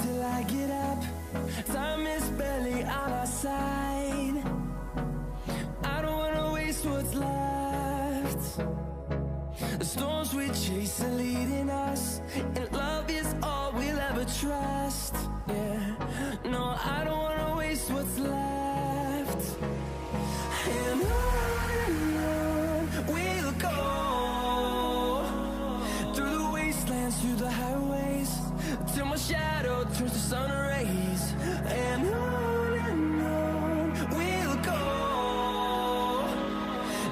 till I get up. Time is barely on our side. I don't wanna waste what's left. The storms we chase are leading us, and love is all we'll ever trust. Yeah, no, I don't wanna waste what's left. And on we'll go, through the wastelands, through the highways, till my shadow turns to sun rays. And on we'll go,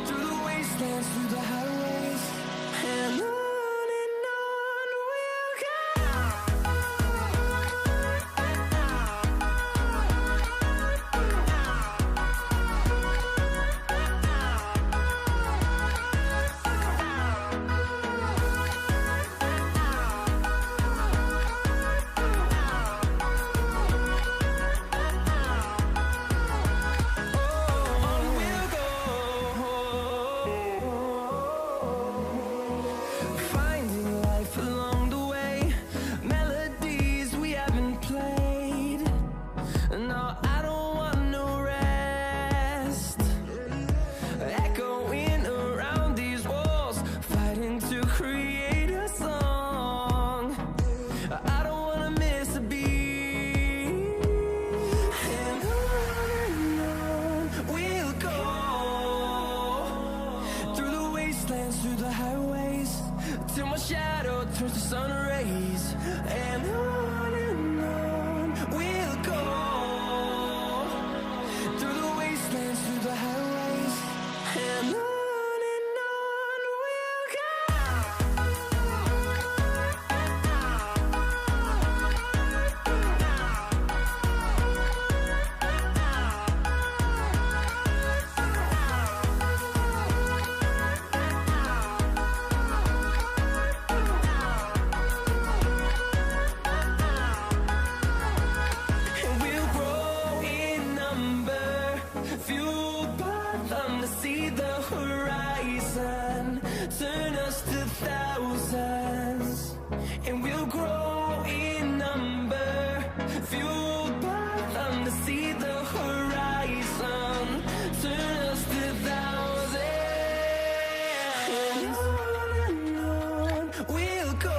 through the wastelands, through the highways, and on we'll go. Finding life along the way, melodies we haven't played. No, I don't want no rest. Echoing around these walls, fighting to create a song. I don't wanna miss a beat. And on we'll go, through the wastelands, through the highways, till my shadow turns to sun rays. And on we'll go, through the wastelands, through the highways, and on we'll go. And we'll grow in number, fueled by them to see the horizon, turn us to thousands. And we'll grow in number, fueled by them to see the horizon, turn us to thousands. And on we'll go,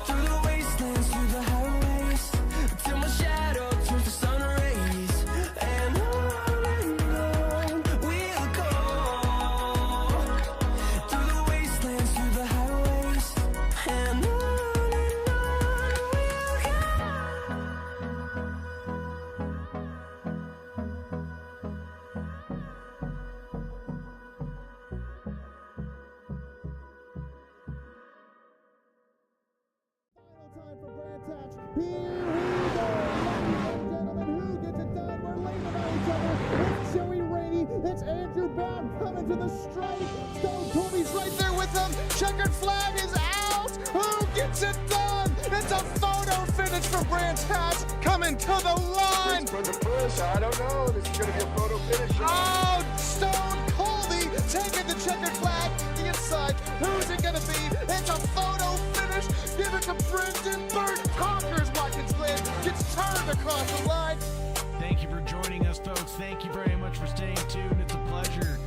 through the wastelands, through the highways, till my shadow turns to sun rays. And on we'll go, through the wastelands, through the highways, and on we'll go. Final time for Brand Touch. Here we go. Ladies and gentlemen, who gets it done? We're leaning on each other. It's Joey Rainey. It's Andrew Bound coming to the stripe. Stone Cody's right there with them. Checkered flag is out. Who gets it done? It's a photo finish for Brand Touch coming to the line. For the push, I don't know. This is going to be a photo finish. Oh, Stone Cold taking the checkered flag the inside. Who's it going to be? It's a photo finish. Give it to Brendan Burt. Conquers Watkins Glen. Gets turned across the line. Thank you for joining us, folks. Thank you very much for staying tuned. It's a pleasure.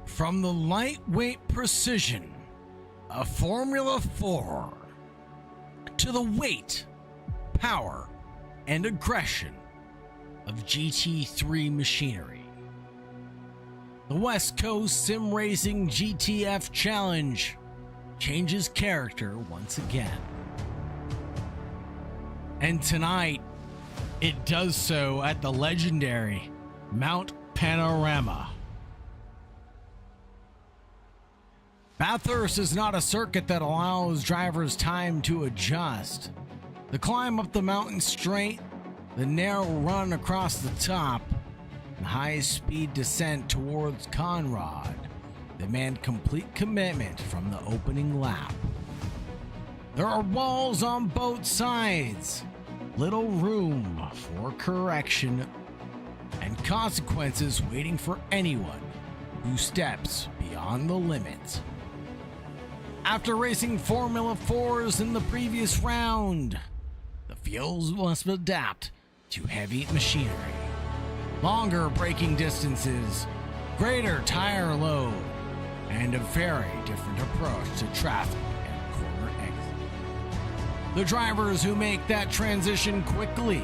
From the lightweight precision of Formula 4 to the weight, power, and aggression of GT3 machinery, the West Coast Sim Racing GTF Challenge changes character once again. And tonight, it does so at the legendary Mount Panorama. Bathurst is not a circuit that allows drivers time to adjust. The climb up the mountain straight, the narrow run across the top, and high-speed descent towards Conrad demand complete commitment from the opening lap. There are walls on both sides, little room for correction and consequences waiting for anyone who steps beyond the limit. After racing Formula 4s in the previous round, the fuels must adapt to heavy machinery, longer braking distances, greater tire load, and a very different approach to traffic and corner exit. The drivers who make that transition quickly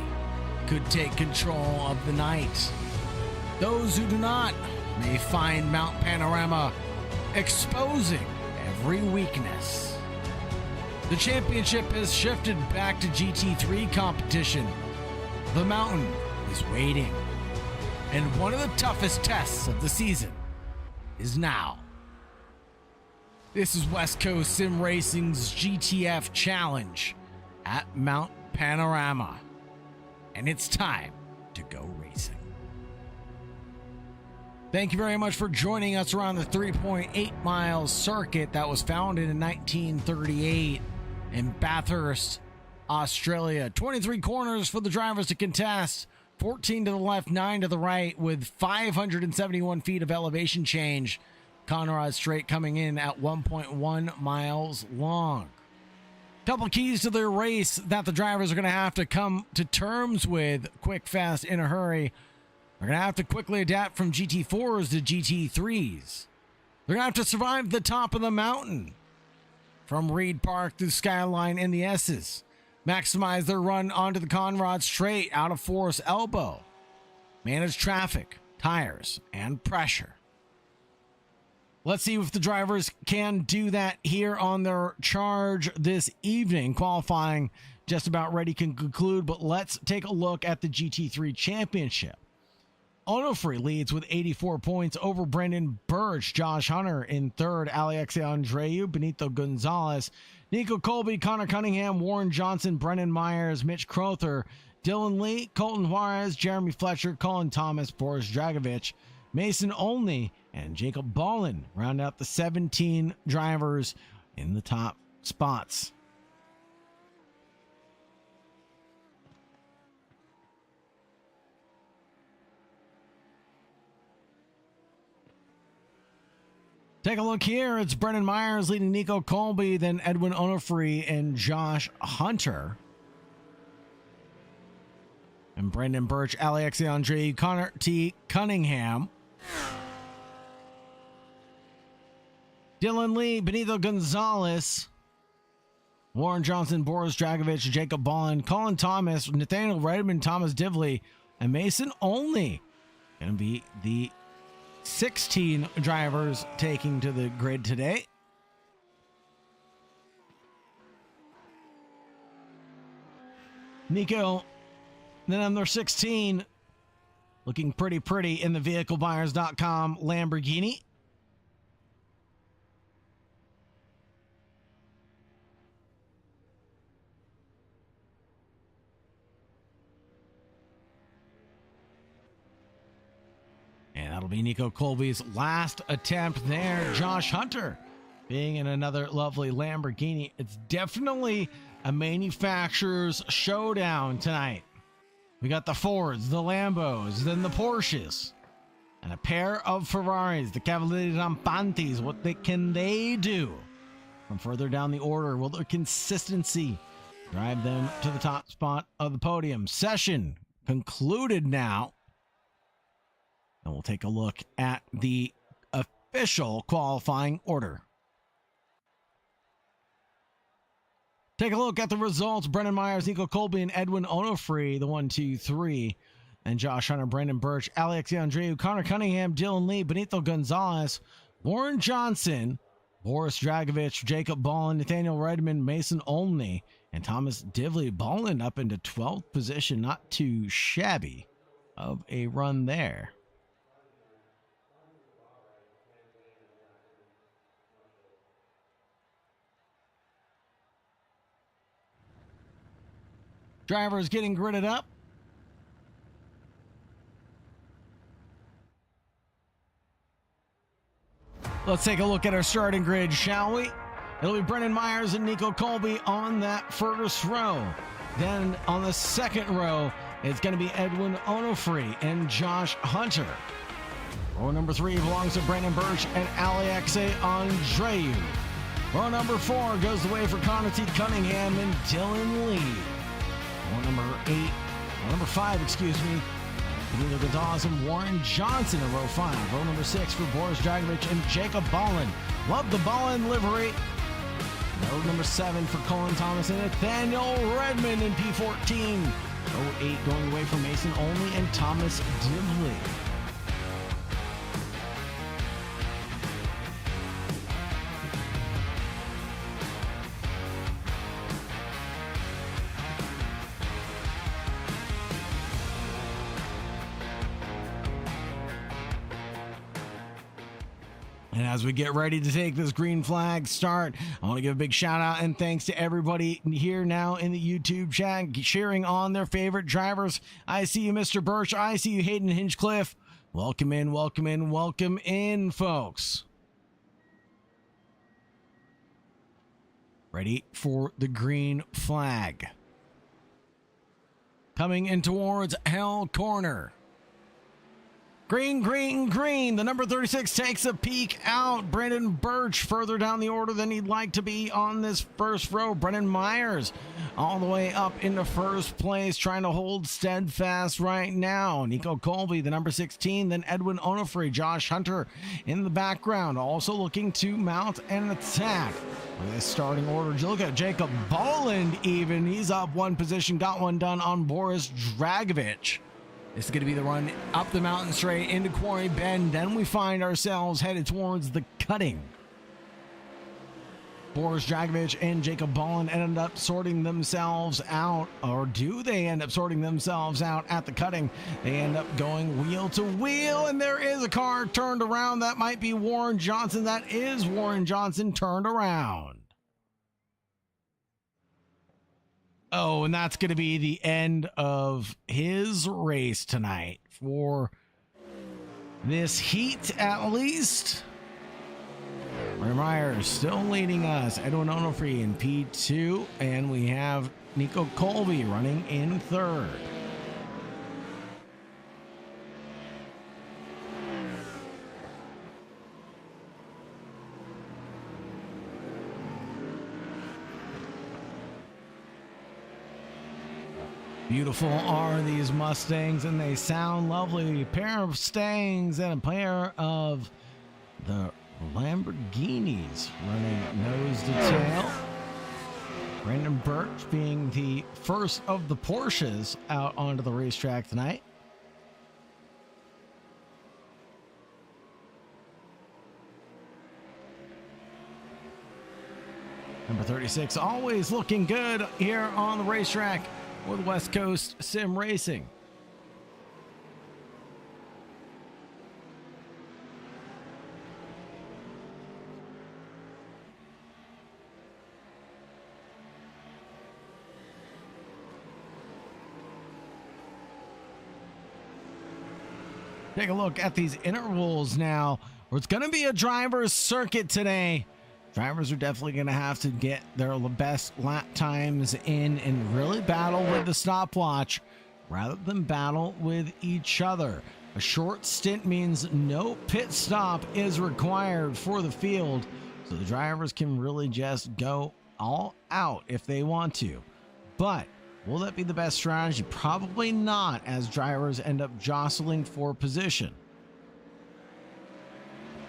could take control of the night. Those who do not may find Mount Panorama exposing every weakness. The championship has shifted back to GT3 competition. The mountain is waiting, and one of the toughest tests of the season is now. This is West Coast Sim Racing's GTF Challenge at Mount Panorama, and it's time to go racing. Thank you very much for joining us around the 3.8 mile circuit that was founded in 1938 in Bathurst, Australia. 23 corners for the drivers to contest, 14 to the left, 9 to the right, with 571 feet of elevation change. Conrad Straight coming in at 1.1 miles long. Couple keys to their race that the drivers are going to have to come to terms with quick, fast, in a hurry. They're going to have to quickly adapt from GT4s to GT3s. They're going to have to survive the top of the mountain from Reed Park to Skyline in the S's. Maximize their run onto the Conrad Straight out of Forest Elbow. Manage traffic, tires, and pressure. Let's see if the drivers can do that here on their charge this evening. Qualifying just about ready to conclude, but let's take a look at the GT3 Championship. Onofre leads with 84 points over Brendan Birch. Josh Hunter in third. Alex Andreu, Benito Gonzalez, Nico Colby, Connor Cunningham, Warren Johnson, Brendan Myers, Mitch Crowther, Dylan Lee, Colton Juarez, Jeremy Fletcher, Colin Thomas, Boris Dragovich, Mason Olney, and Jacob Ballin round out the 17 drivers in the top spots. Take a look here. It's Brendan Myers leading Nico Colby, then Edwin Onofre and Josh Hunter. And Brendan Birch, Alex Andre, Connor T. Cunningham. Dylan Lee, Benito Gonzalez, Warren Johnson, Boris Dragovich, Jacob Ballin, Colin Thomas, Nathaniel Redmond, Thomas Divley, and Mason Olney. Going to be the 16 drivers taking to the grid today. Nico, then on their 16, looking pretty in the vehiclebuyers.com Lamborghini. And that'll be Nico Colby's last attempt there. Josh Hunter being in another lovely Lamborghini. It's definitely a manufacturer's showdown tonight. We got the Fords, the Lambos, then the Porsches, and a pair of Ferraris, the Cavalieri Rampantes. What can they do from further down the order? Will their consistency drive them to the top spot of the podium? Session concluded now. And we'll take a look at the official qualifying order. Take a look at the results. Brendan Myers, Nico Colby, and Edwin Onofre, the 1, 2, 3. And Josh Hunter, Brendan Birch, Alex Andreu, Connor Cunningham, Dylan Lee, Benito Gonzalez, Warren Johnson, Boris Dragovich, Jacob Ballin, Nathaniel Redmond, Mason Olney, and Thomas Divley. Ballin up into 12th position. Not too shabby of a run there. Drivers getting gridded up. Let's take a look at our starting grid, shall we? It'll be Brendan Myers and Nico Colby on that first row. Then on the second row, it's going to be Edwin Onofre and Josh Hunter. Row number 3 belongs to Brandon Birch and Alexe Andreu. Row number 4 goes the way for Connor T. Cunningham and Dylan Lee. Row number 5, Danilo Gonzalez and Warren Johnson in row 5. Row number 6 for Boris Dragovich and Jacob Bolin. Love the Bolin livery. Row number 7 for Colin Thomas and Nathaniel Redmond in P14. Row 8 going away for Mason Olney and Thomas Dibley. And as we get ready to take this green flag start, I want to give a big shout out and thanks to everybody here now in the YouTube chat cheering on their favorite drivers. I see you, Mr. Birch. I see you, Hayden Hinchcliffe. Welcome in, welcome in, welcome in, folks. Ready for the green flag. Coming in towards Hell Corner. Green, green, green. The number 36 takes a peek out. Brandon Birch further down the order than he'd like to be on this first row. Brennan Myers all the way up into first place, trying to hold steadfast right now. Nico Colby, the number 16. Then Edwin Onofre, Josh Hunter in the background, also looking to mount an attack. With this starting order, look at Jacob Bolland even. He's up one position, got one done on Boris Dragovich. This is going to be the run up the mountain straight into Quarry Bend. Then we find ourselves headed towards the cutting. Boris Dragovich and Jacob Bolland ended up sorting themselves out. Or do they end up sorting themselves out at the cutting? They end up going wheel to wheel. And there is a car turned around. That might be Warren Johnson. That is Warren Johnson turned around. Oh, and that's going to be the end of his race tonight for this heat, at least. Ray Myers still leading us. Edwin Onofre in P2, and we have Nico Colby running in third. Beautiful are these Mustangs, and they sound lovely. A pair of Stangs and a pair of the Lamborghinis running nose to tail. Brandon Birch being the first of the Porsches out onto the racetrack tonight. Number 36 always looking good here on the racetrack with West Coast Sim Racing. Take a look at these intervals now, where it's going to be a driver's circuit today. Drivers are definitely going to have to get their best lap times in and really battle with the stopwatch rather than battle with each other. A short stint means no pit stop is required for the field, so the drivers can really just go all out if they want to. But will that be the best strategy? Probably not, as drivers end up jostling for position.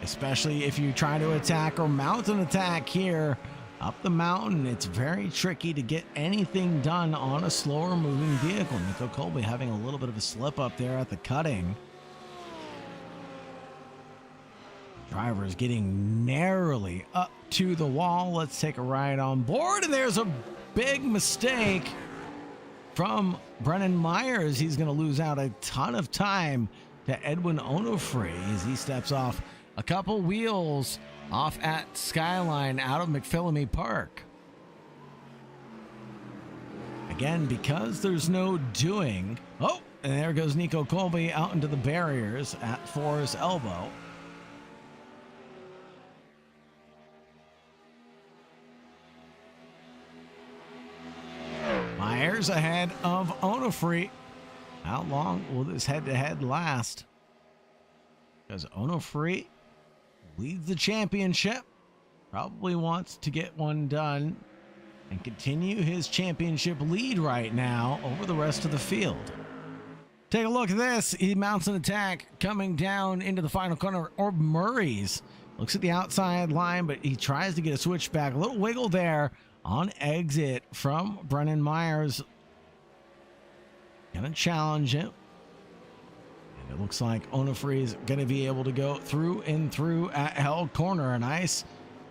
Especially if you try to attack or mount an attack here up the mountain. It's very tricky to get anything done on a slower moving vehicle. Nico Colby having a little bit of a slip up there at the cutting. Drivers getting narrowly up to the wall. Let's take a ride on board. And there's a big mistake from Brennan Myers. He's going to lose out a ton of time to Edwin Onofre as he steps off a couple wheels off at Skyline out of McPhillamy Park. Again, because there's no doing. Oh, and there goes Nico Colby out into the barriers at Forest Elbow. Myers ahead of Onofre. How long will this head-to-head last? Because Onofre leads the championship, probably wants to get one done and continue his championship lead right now over the rest of the field. Take a look at this. He mounts an attack coming down into the final corner. Orb Murray's looks at the outside line, but he tries to get a switchback. A little wiggle there on exit from Brennan Myers. Gonna challenge him. And it looks like Onofre is gonna be able to go through and through at Hell Corner. A nice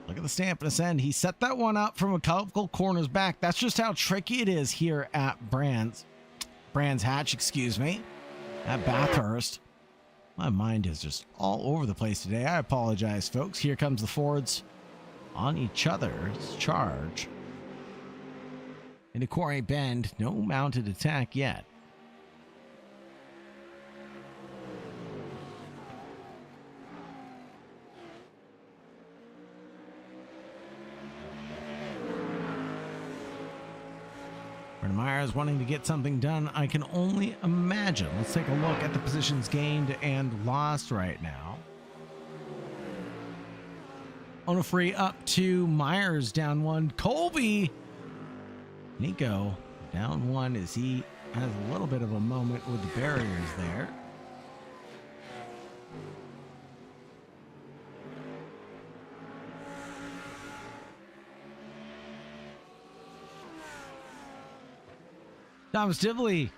look at the stamp and ascend. He set that one up from a couple corners back. That's just how tricky it is here at Brands Hatch, excuse me, at Bathurst. My mind is just all over the place today. I apologize, folks. Here comes the Fords on each other's charge. Into Quarry Bend, no mounted attack yet. Brennan Myers wanting to get something done, I can only imagine. Let's take a look at the positions gained and lost right now. Onofre up to Myers, down one. Colby, Nico down one as he has a little bit of a moment with the barriers there. Thomas Dibley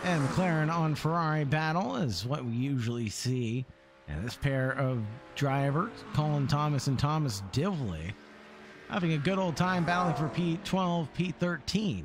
and McLaren on Ferrari battle is what we usually see. And this pair of drivers, Colin Thomas and Thomas Dibley, having a good old time battling for P12, P13.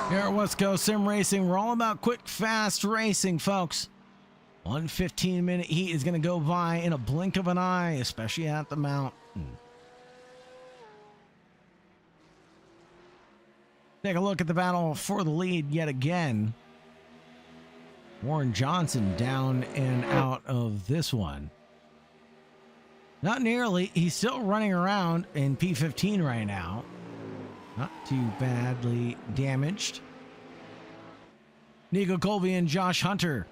Here at West Coast Sim Racing, we're all about quick, fast racing, folks. 1 15-minute heat is going to go by in a blink of an eye, especially at the mountain. Take a look at the battle for the lead yet again. Warren Johnson down and out of this one. Not nearly. He's still running around in P15 right now. Not too badly damaged. Nico Colby and Josh Hunter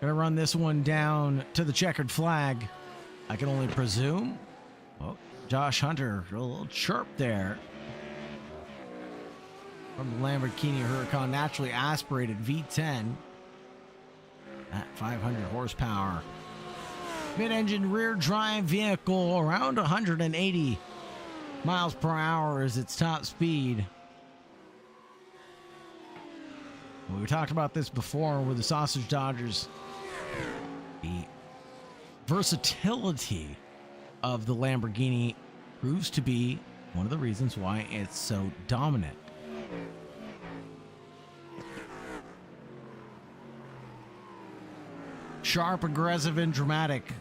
gonna run this one down to the checkered flag. I can only presume. Oh, Josh Hunter, a little chirp there. From the Lamborghini Huracan, naturally aspirated V10. At 500 horsepower. Mid-engine rear drive vehicle, around 180 miles per hour is its top speed. We talked about this before with the Sausage Dodgers. The versatility of the Lamborghini proves to be one of the reasons why it's so dominant. Sharp, aggressive, and dramatic,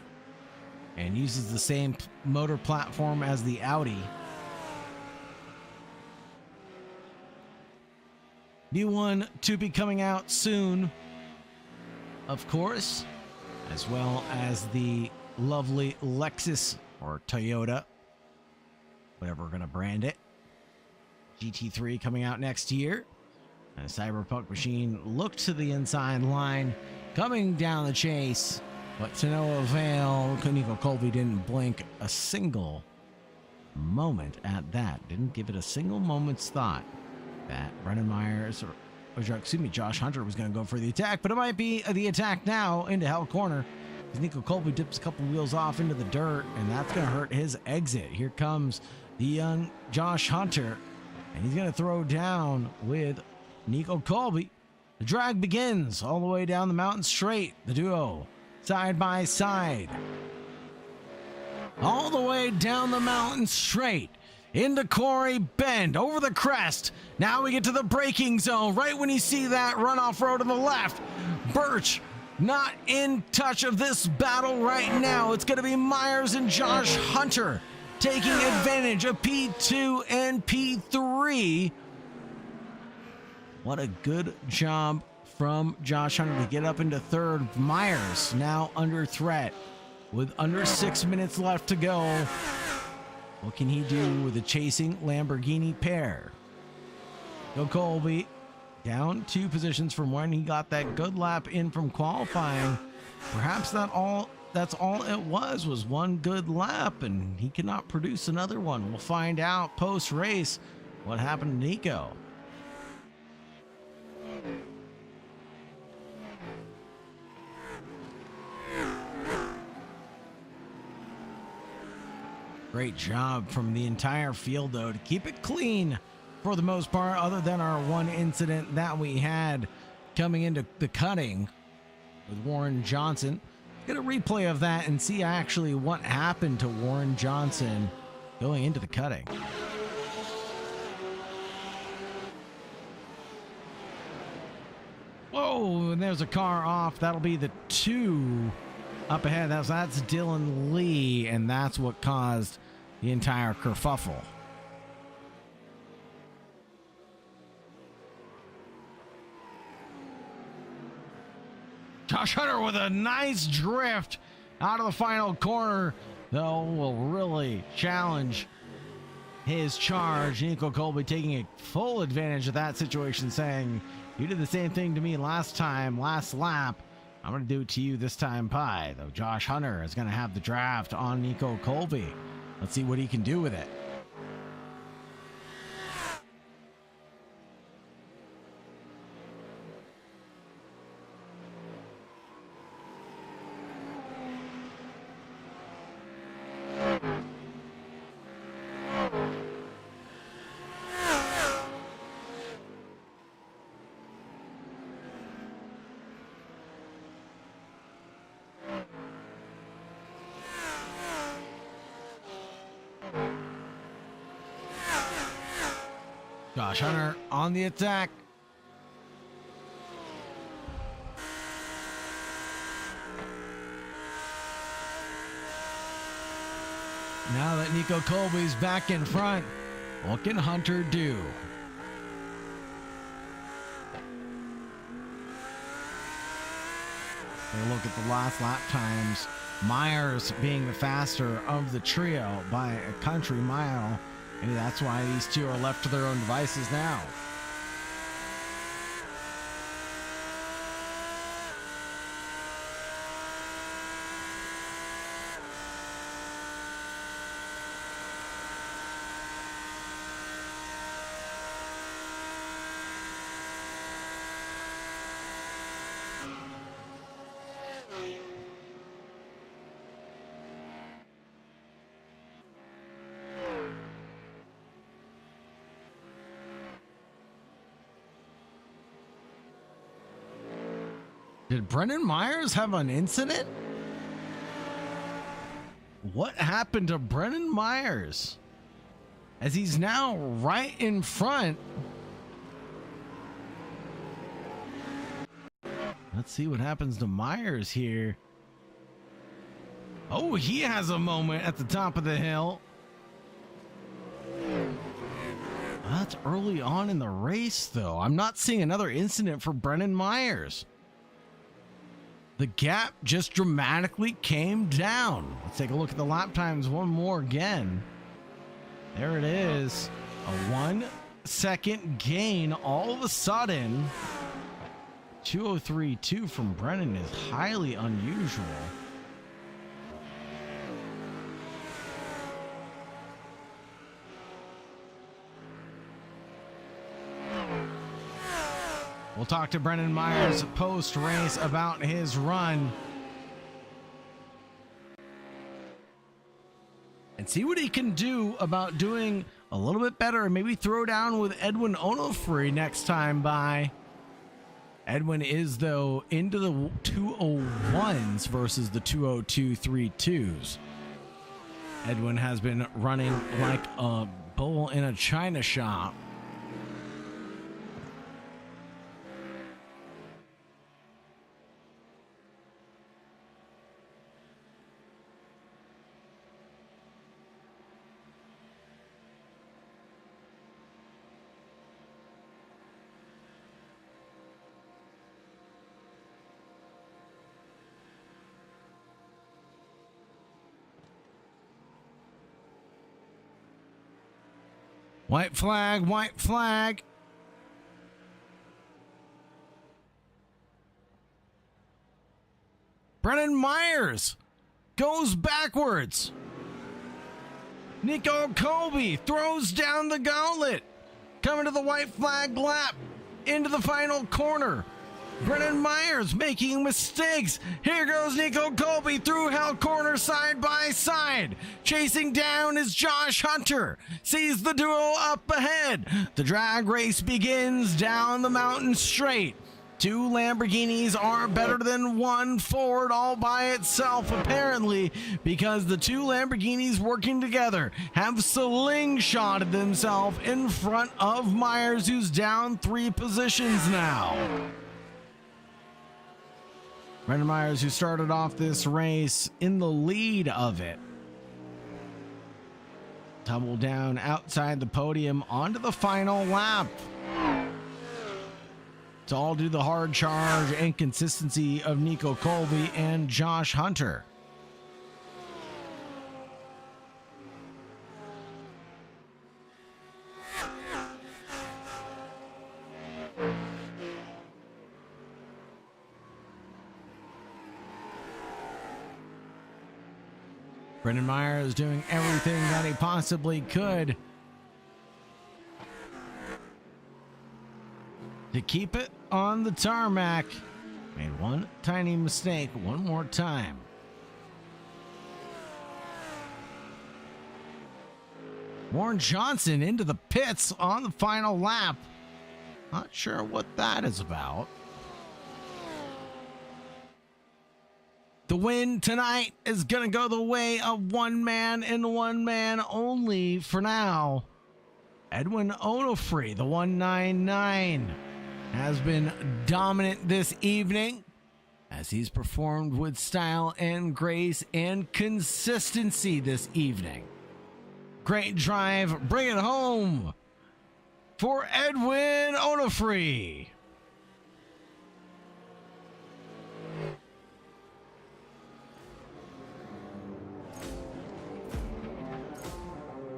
and uses the same motor platform as the Audi. New one to be coming out soon, of course, as well as the lovely Lexus or Toyota, whatever we're going to brand it. GT3 coming out next year. And a Cyberpunk machine looked to the inside line, coming down the chase, but to no avail. Nico Colby didn't blink a single moment at that. Didn't give it a single moment's thought that Brennan Myers, Josh Hunter was going to go for the attack, but it might be the attack now into Hell Corner. As Nico Colby dips a couple wheels off into the dirt, and that's going to hurt his exit. Here comes the young Josh Hunter, and he's going to throw down with Nico Colby. The drag begins all the way down the mountain straight. The duo side by side. All the way down the mountain straight. into Corey Bend, over the crest. Now we get to the braking zone. Right when you see that runoff road on the left, Birch not in touch of this battle right now. It's going to be Myers and Josh Hunter taking advantage of P2 and P3. What a good job from Josh Hunter to get up into third. Myers now under threat with under 6 minutes left to go. What can he do with the chasing Lamborghini pair? Go Colby down 2 positions from when he got that good lap in from qualifying. Perhaps that's all it was one good lap, and he cannot produce another one. We'll find out post-race what happened to Nico. Great job from the entire field, though, to keep it clean for the most part, other than our one incident that we had coming into the cutting with Warren Johnson. Get a replay of that and see actually what happened to Warren Johnson going into the cutting. Whoa, and there's a car off. That'll be the 2 up ahead. That's Dylan Lee, and that's what caused the entire kerfuffle. Josh Hunter with a nice drift out of the final corner, though, will really challenge his charge. Nico Colby taking a full advantage of that situation, saying, "You did the same thing to me last lap. I'm going to do it to you this time, Pie." Though Josh Hunter is going to have the draft on Nico Colby. Let's see what he can do with it. Josh Hunter on the attack. Now that Nico Colby's back in front, what can Hunter do? Take a look at the last lap times. Myers being the faster of the trio by a country mile. And that's why these 2 are left to their own devices now. Did Brendan Myers have an incident? What happened to Brendan Myers? As he's now right in front. Let's see what happens to Myers here. Oh, he has a moment at the top of the hill. That's early on in the race, though. I'm not seeing another incident for Brendan Myers. The gap just dramatically came down. Let's take a look at the lap times one more again. There it is. A 1 second gain all of a sudden. 2:03.2 from Brennan is highly unusual. We'll talk to Brendan Myers post-race about his run and see what he can do about doing a little bit better and maybe throw down with Edwin Onofre next time by. Edwin is, though, into the 201s versus the 202.32s. Edwin has been running like a bull in a china shop. White flag, white flag. Brennan Myers goes backwards. Nico Colby throws down the gauntlet. Coming to the white flag lap into the final corner. Brennan Myers making mistakes. Here goes Nico Colby through hell corner side by side. Chasing down is Josh Hunter. Sees the duo up ahead. The drag race begins down the mountain straight. Two Lamborghinis are better than one Ford all by itself, apparently, because the two Lamborghinis working together have slingshotted themselves in front of Myers, who's down 3 positions now. Brendan Myers, who started off this race in the lead of it, tumbled down outside the podium onto the final lap. It's all due to the hard charge and consistency of Nico Colby and Josh Hunter. Brendan Myers doing everything that he possibly could to keep it on the tarmac. Made one tiny mistake one more time. Warren Johnson into the pits on the final lap. Not sure what that is about. The win tonight is going to go the way of one man and one man only for now. Edwin Onofre, the 199, has been dominant this evening as he's performed with style and grace and consistency this evening. Great drive, bring it home for Edwin Onofre.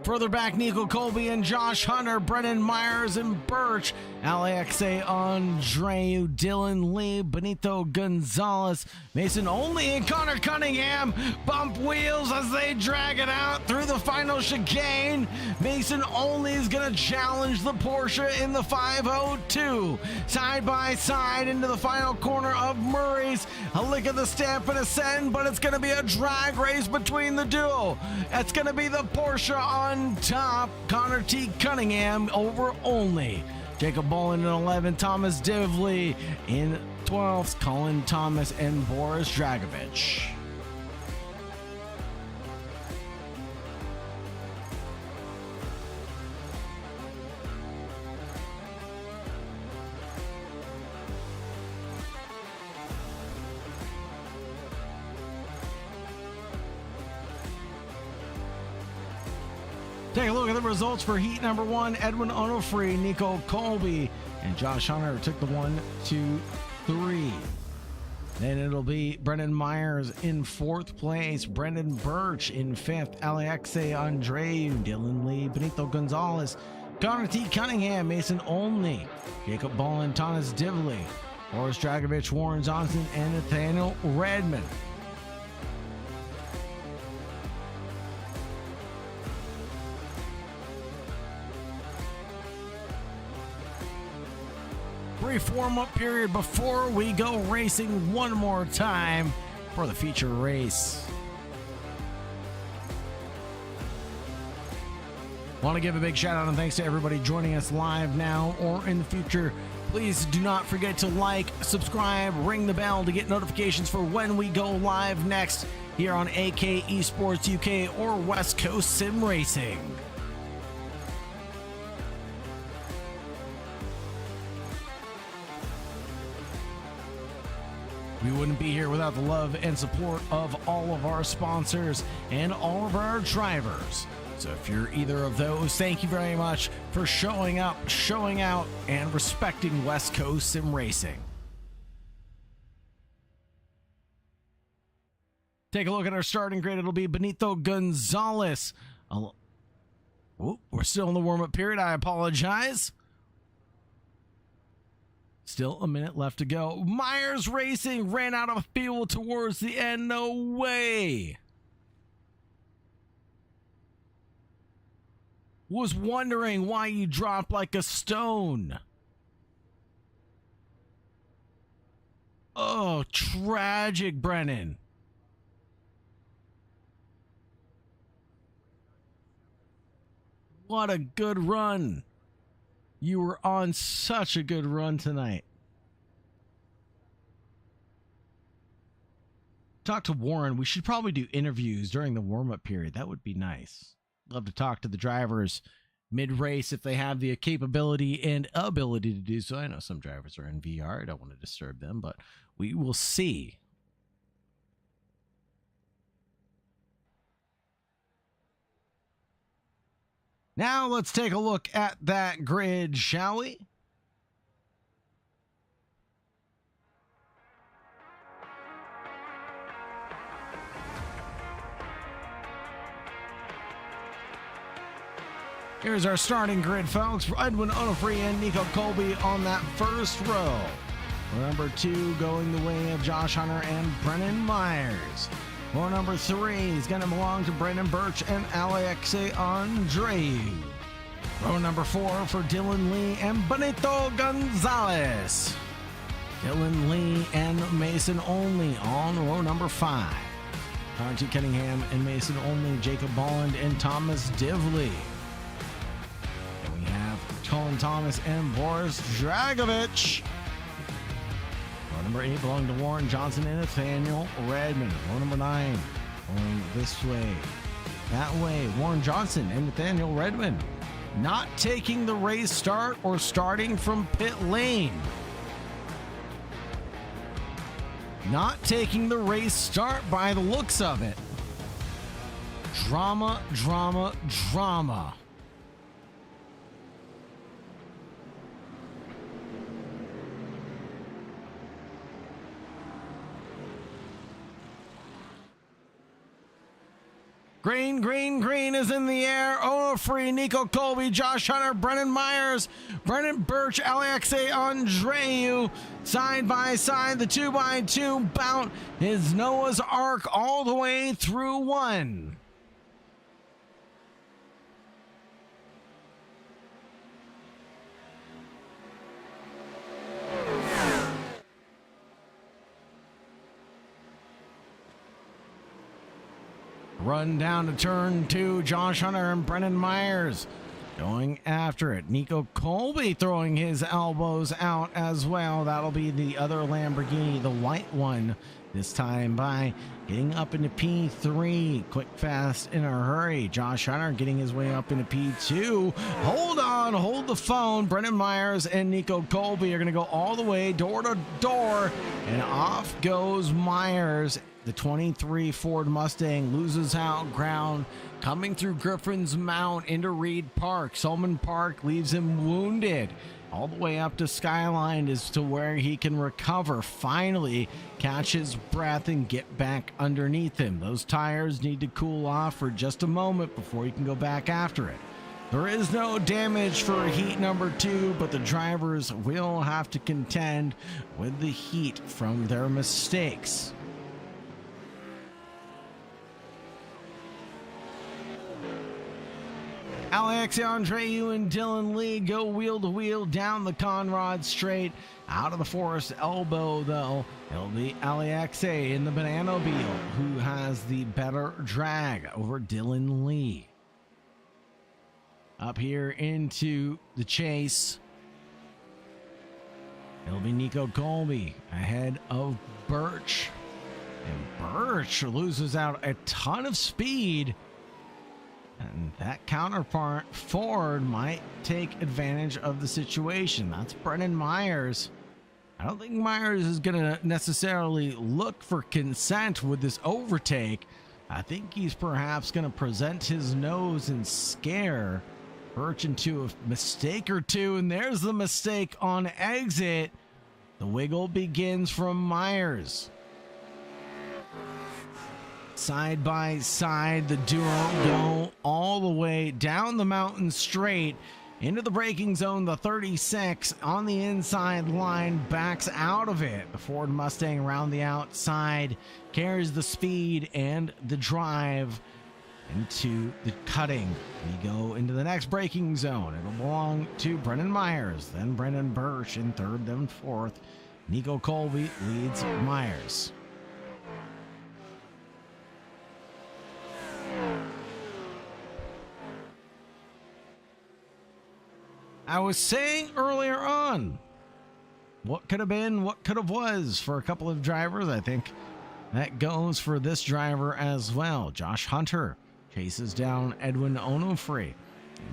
Further back, Nico Colby and Josh Hunter, Brennan Myers and Birch, Alexa Andreu, Dylan Lee, Benito Gonzalez, Mason Only and Connor Cunningham bump wheels as they drag it out through the final chicane. Mason Only is going to challenge the Porsche in the 502. Side by side into the final corner of Murray's. A lick of the stamp and ascend, but it's going to be a drag race between the duo. It's going to be the Porsche on top. Connor T. Cunningham over Only. Jacob Bolin in 11, Thomas Divley in 12th, Colin Thomas and Boris Dragovich. Take a look at the results for heat number 1. Edwin Onofre, Nico Colby, and Josh Hunter took the 1, 2, 3. Then it'll be Brendan Myers in 4th place, Brendan Birch in 5th, Alexa Andreu, Dylan Lee, Benito Gonzalez, Connor T. Cunningham, Mason Only, Jacob Bolin, Thomas Divley, Boris Dragovich, Warren Johnson, and Nathaniel Redmond. Brief warm-up period before we go racing one more time for the feature race. Want to give a big shout out and thanks to everybody joining us live now or in the future. Please do not forget to like, subscribe, ring the bell to get notifications for when we go live next here on AK Esports UK or West Coast Sim Racing. We wouldn't be here without the love and support of all of our sponsors and all of our drivers. So if you're either of those, thank you very much for showing up, showing out, and respecting West Coast Sim Racing. Take a look at our starting grid. It'll be Benito Gonzalez. We're still in the warm-up period. I apologize. Still a minute left to go. Myers Racing ran out of fuel towards the end. No way. Was wondering why you dropped like a stone. Oh, tragic, Brennan. What a good run. You were on such a good run tonight. Talk to Warren. We should probably do interviews during the warm-up period. That would be nice. Love to talk to the drivers mid-race if they have the capability and ability to do so. I know some drivers are in VR. I don't want to disturb them, but we will see. Now let's take a look at that grid, shall we? Here's our starting grid, folks. Edwin Onofre and Nico Colby on that first row. Number 2 going the way of Josh Hunter and Brennan Myers. Row number 3 is going to belong to Brandon Birch and Alexei Andreu. Row number 4 for Dylan Lee and Benito Gonzalez. Dylan Lee and Mason Only on row number 5. Archie Cunningham and Mason Only, Jacob Bolland and Thomas Divley. And we have Colin Thomas and Boris Dragovich. Row number 8 belonging to Warren Johnson and Nathaniel Redmond. Row number 9 going this way. That way, Warren Johnson and Nathaniel Redmond not taking the race start or starting from pit lane. Not taking the race start by the looks of it. Drama, drama, drama. Green, green, green is in the air. Onofre, Nico Colby, Josh Hunter, Brennan Myers, Brennan Birch, Alexei Andreu. Side by side, the 2x2 bout is Noah's Ark all the way through 1. Run down to turn 2, Josh Hunter and Brennan Myers going after it. Nico Colby throwing his elbows out as well. That'll be the other Lamborghini, the white one, this time by getting up into P3. Quick, fast, in a hurry. Josh Hunter getting his way up into P2. Hold on, hold the phone. Brennan Myers and Nico Colby are going to go all the way door to door, and off goes Myers. The 23 Ford Mustang loses out ground coming through Griffin's Mount into Reed Park. Solomon Park leaves him wounded. All the way up to Skyline is to where he can recover, finally catch his breath and get back underneath him. Those tires need to cool off for just a moment before he can go back after it. There is no damage for heat number 2, but the drivers will have to contend with the heat from their mistakes. Alexei Andreu and Dylan Lee go wheel to wheel down the Conrad Straight. Out of the Forest Elbow, though, it'll be Alexei in the Bananamobile who has the better drag over Dylan Lee. Up here into the chase, it'll be Nico Colby ahead of Birch. And Birch loses out a ton of speed. And that counterpart Ford might take advantage of the situation. That's Brennan Myers I don't think Myers is going to necessarily look for consent with this overtake. I think he's perhaps going to present his nose and scare Birch into a mistake or two, and there's the mistake on exit. The wiggle begins from Myers. Side by side, the duo go all the way down the mountain straight into the braking zone. The 36 on the inside line backs out of it. The Ford Mustang around the outside carries the speed and the drive into the cutting. We go into the next braking zone. It'll belong to Brendan Myers, then Brendan Birch in third, then fourth. Nico Colby leads Myers. I was saying earlier on, what could have been, what could have was for a couple of drivers. I think that goes for this driver as well. Josh Hunter chases down Edwin Onofre.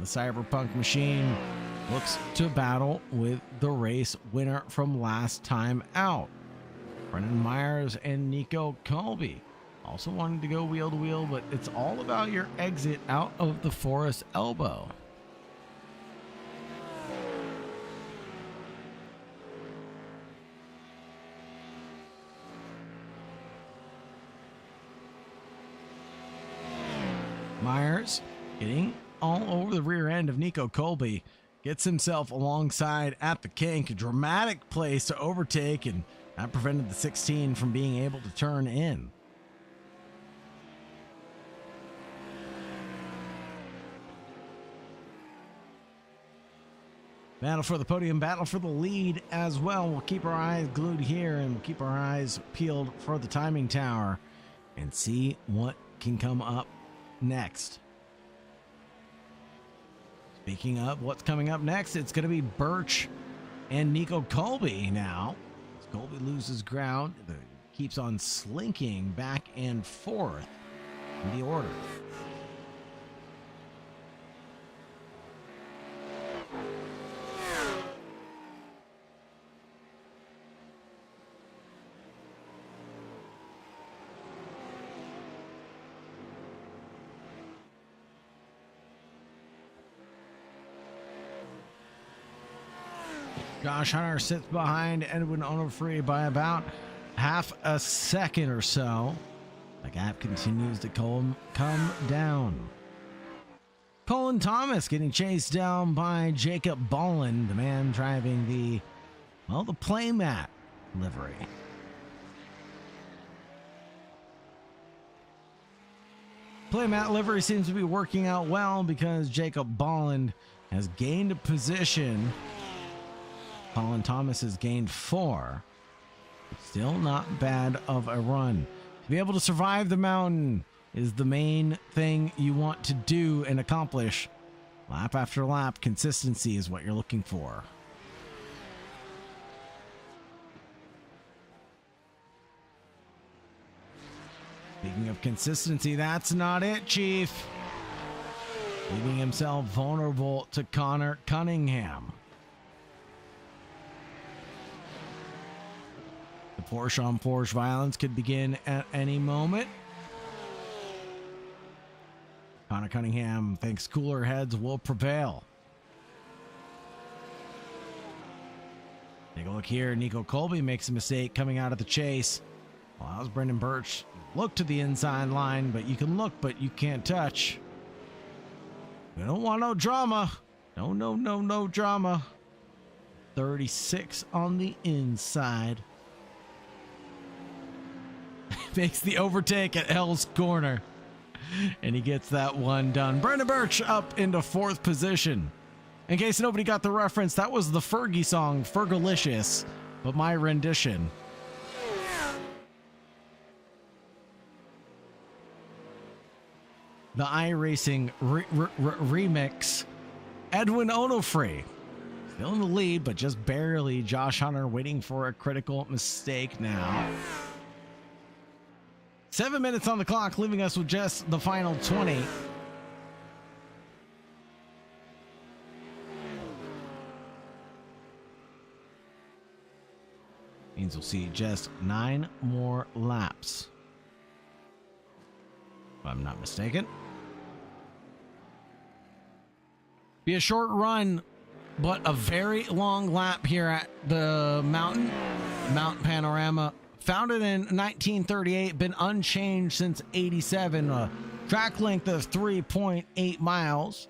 The Cyberpunk machine looks to battle with the race winner from last time out. Brendan Myers and Nico Colby also wanted to go wheel to wheel, but it's all about your exit out of the forest elbow. Myers getting all over the rear end of Nico Colby, gets himself alongside at the kink. A dramatic place to overtake, and that prevented the 16 from being able to turn in. Battle for the podium, battle for the lead as well. We'll keep our eyes glued here, and we'll keep our eyes peeled for the timing tower and see what can come up next. Speaking of what's coming up next, it's going to be Birch and Nico Colby now. As Colby loses ground, keeps on slinking back and forth in the order. Josh Hunter sits behind Edwin Onofre by about half a second or so. The gap continues to come down. Colin Thomas getting chased down by Jacob Bolland, the man driving the playmat livery. Playmat livery seems to be working out well because Jacob Bolland has gained a position. Colin Thomas has gained 4. Still not bad of a run. To be able to survive the mountain is the main thing you want to do and accomplish. Lap after lap, consistency is what you're looking for. Speaking of consistency, that's not it, Chief. Leaving himself vulnerable to Connor Cunningham. The Porsche on Porsche violence could begin at any moment. Connor Cunningham thinks cooler heads will prevail. Take a look here. Nico Colby makes a mistake coming out of the chase. Allows Brendan Birch to look to the inside line, but you can look, but you can't touch. We don't want no drama. No drama. 36 on the inside. Makes the overtake at Hell's Corner. And he gets that one done. Brendan Birch up into 4th position. In case nobody got the reference, that was the Fergie song, Fergalicious, but my rendition. The iRacing remix. Edwin Onofre still in the lead, but just barely. Josh Hunter waiting for a critical mistake now. 7 minutes on the clock, leaving us with just the final 20. Means we'll see just 9 more laps, if I'm not mistaken. Be a short run, but a very long lap here at the Mountain Panorama. Founded in 1938, been unchanged since 87. A track length of 3.8 miles.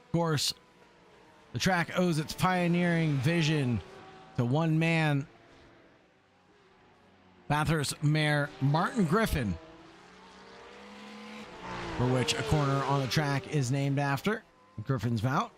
Of course, the track owes its pioneering vision to one man, Bathurst Mayor Martin Griffin, for which a corner on the track is named after Griffin's Mount.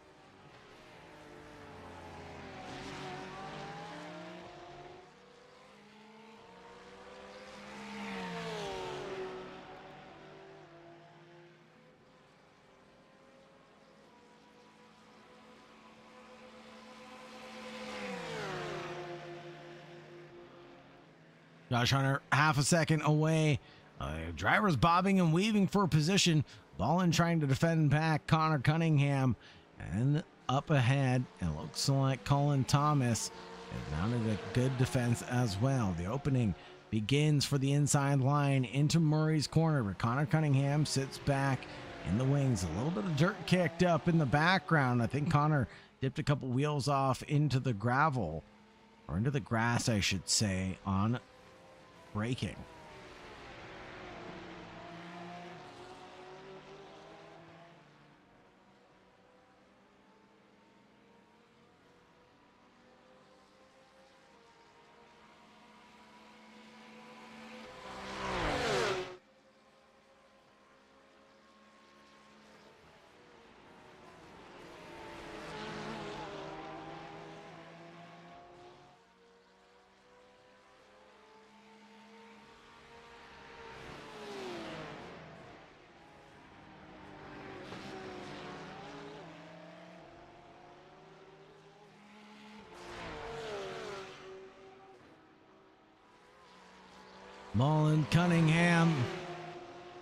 Josh Hunter half a second away. Drivers bobbing and weaving for position. Ballin trying to defend back Connor Cunningham. And up ahead, it looks like Colin Thomas has mounted a good defense as well. The opening begins for the inside line into Murray's corner, where Connor Cunningham sits back in the wings. A little bit of dirt kicked up in the background. I think Connor dipped a couple wheels off into the gravel, or into the grass, I should say, on braking. Mullen, Cunningham,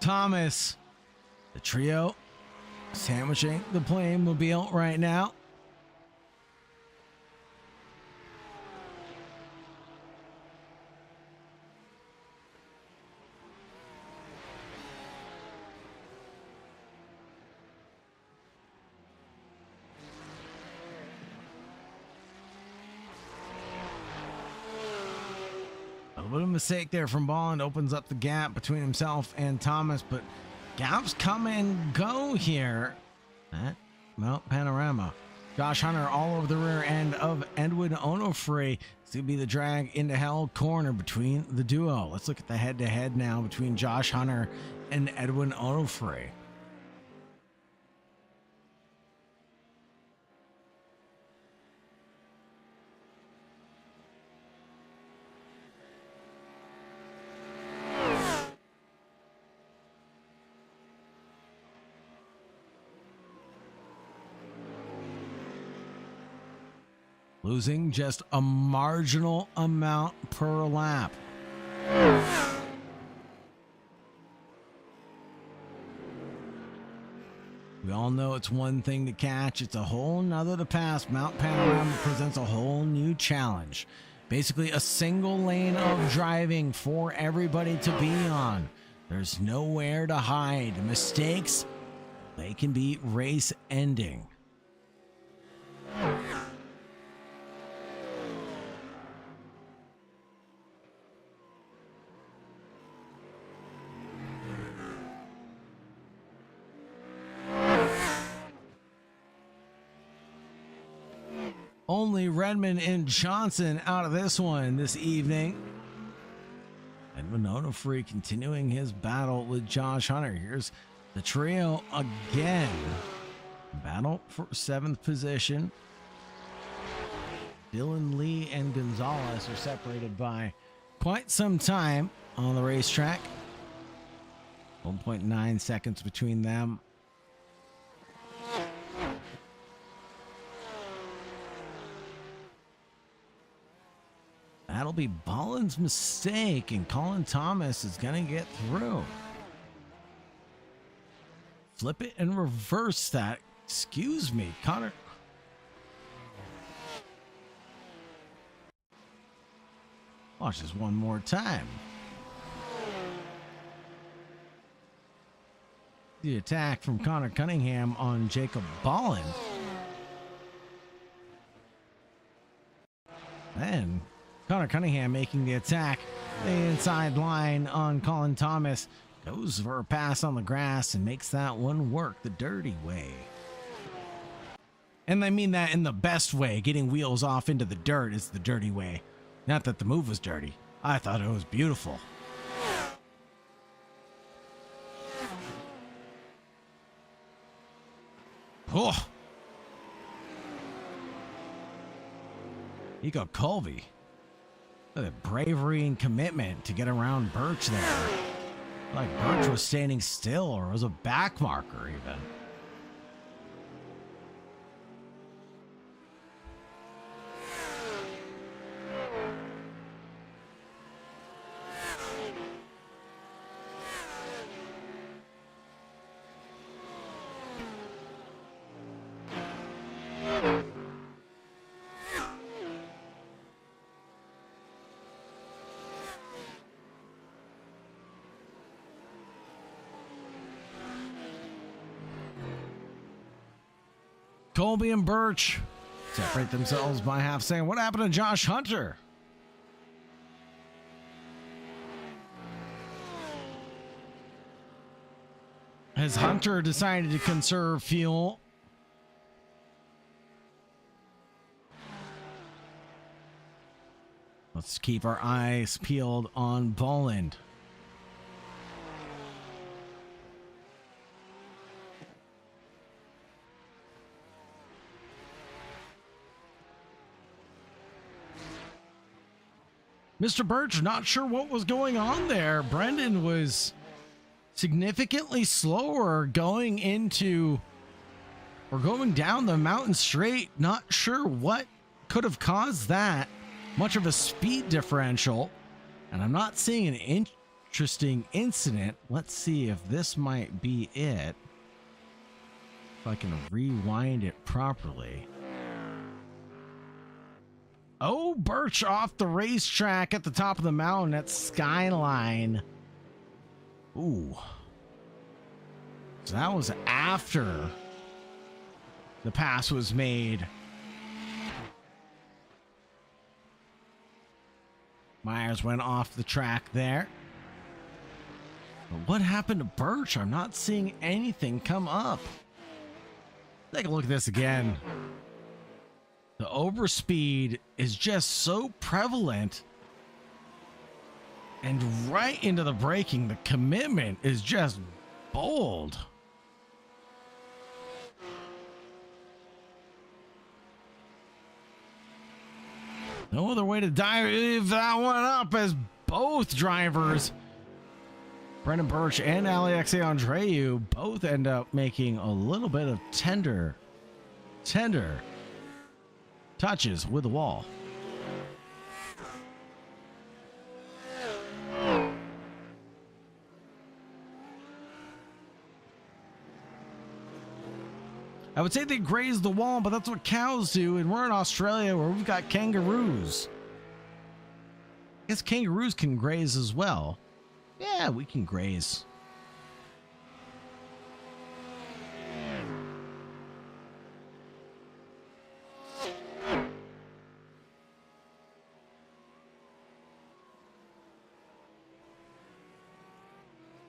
Thomas, the trio sandwiching the Playmobile right now. A little mistake there from Bolland, opens up the gap between himself and Thomas, but gaps come and go here at Mount Panorama. Josh Hunter all over the rear end of Edwin Onofre. It's going to be the drag into hell corner between the duo. Let's look at the head-to-head now between Josh Hunter and Edwin Onofre. Losing just a marginal amount per lap. We all know it's one thing to catch, it's a whole nother to pass. Mount Panorama presents a whole new challenge. Basically a single lane of driving for everybody to be on. There's nowhere to hide. Mistakes, they can be race ending. Only Redmond and Johnson out of this one this evening. Edwin Onofre continuing his battle with Josh Hunter. Here's the trio again. Battle for 7th position. Dylan Lee and Gonzalez are separated by quite some time on the racetrack. 1.9 seconds between them. That'll be Bolland's mistake, and Colin Thomas is going to get through. flip it and reverse that. Excuse me, Connor. Watch this one more time. The attack from Connor Cunningham on Jacob Bolland. Then Connor Cunningham making the attack. The inside line on Colin Thomas. Goes for a pass on the grass and makes that one work the dirty way. And I mean that in the best way. Getting wheels off into the dirt is the dirty way. Not that the move was dirty. I thought it was beautiful. Oh! Nico Colby. The bravery and commitment to get around Birch there. Like Birch was standing still or was a back marker even. Colby and Birch separate themselves by half second. What happened to Josh Hunter? Has Hunter decided to conserve fuel? Let's keep our eyes peeled on Bolland. Mr. Birch, not sure what was going on there. Brendan was significantly slower going into or going down the mountain straight. Not sure what could have caused that much of a speed differential. And I'm not seeing an interesting incident. Let's see if this might be it. If I can rewind it properly. Oh, Birch off the racetrack at the top of the mountain at Skyline. Ooh. So that was after the pass was made. Myers went off the track there. But what happened to Birch? I'm not seeing anything come up. Take a look at this again. The overspeed is just so prevalent. And right into the braking, the commitment is just bold. No other way to dive that one up as both drivers, Brendan Birch and Alexei Andreu, both end up making a little bit of tender touches with the wall. I would say they graze the wall, but that's what cows do, and we're in Australia where we've got kangaroos. I guess kangaroos can graze as well. Yeah, we can graze.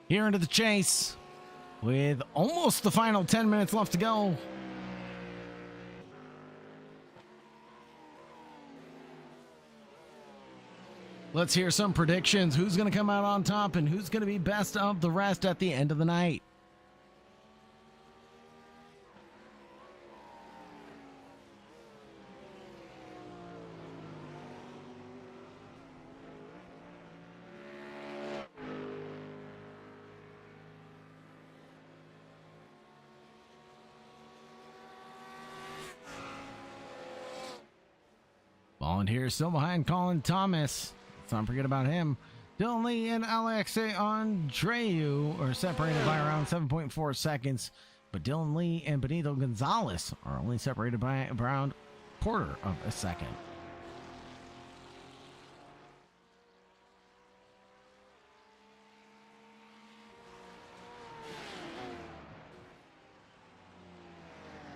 Here into the chase with almost the final 10 minutes left to go. Let's hear some predictions. Who's going to come out on top and who's going to be best of the rest at the end of the night? Bolland here, still behind Colin Thomas. Let's not forget about him. Dylan Lee and Alexei Andreu are separated by around 7.4 seconds, but Dylan Lee and Benito Gonzalez are only separated by around a quarter of a second.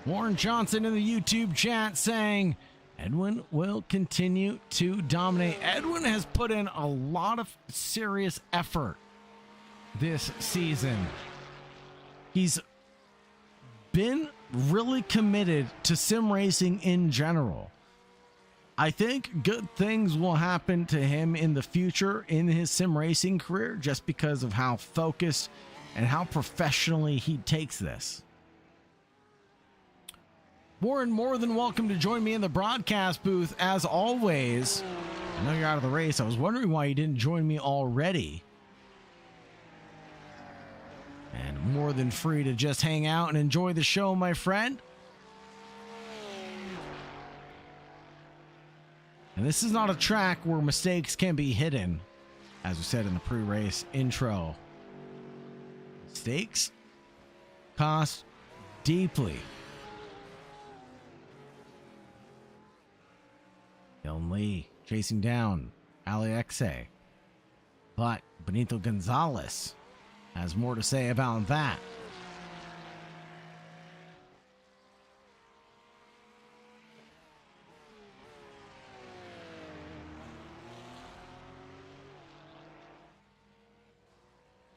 Warren Johnson in the YouTube chat saying, Edwin will continue to dominate. Edwin has put in a lot of serious effort this season. He's been really committed to sim racing in general. I think good things will happen to him in the future in his sim racing career just because of how focused and how professionally he takes this. Warren, more than welcome to join me in the broadcast booth as always. I know you're out of the race. I was wondering why you didn't join me already. And more than free to just hang out and enjoy the show, my friend. And this is not a track where mistakes can be hidden, as we said in the pre-race intro. Mistakes cost deeply. Dylan Lee chasing down Alexei, but Benito Gonzalez has more to say about that.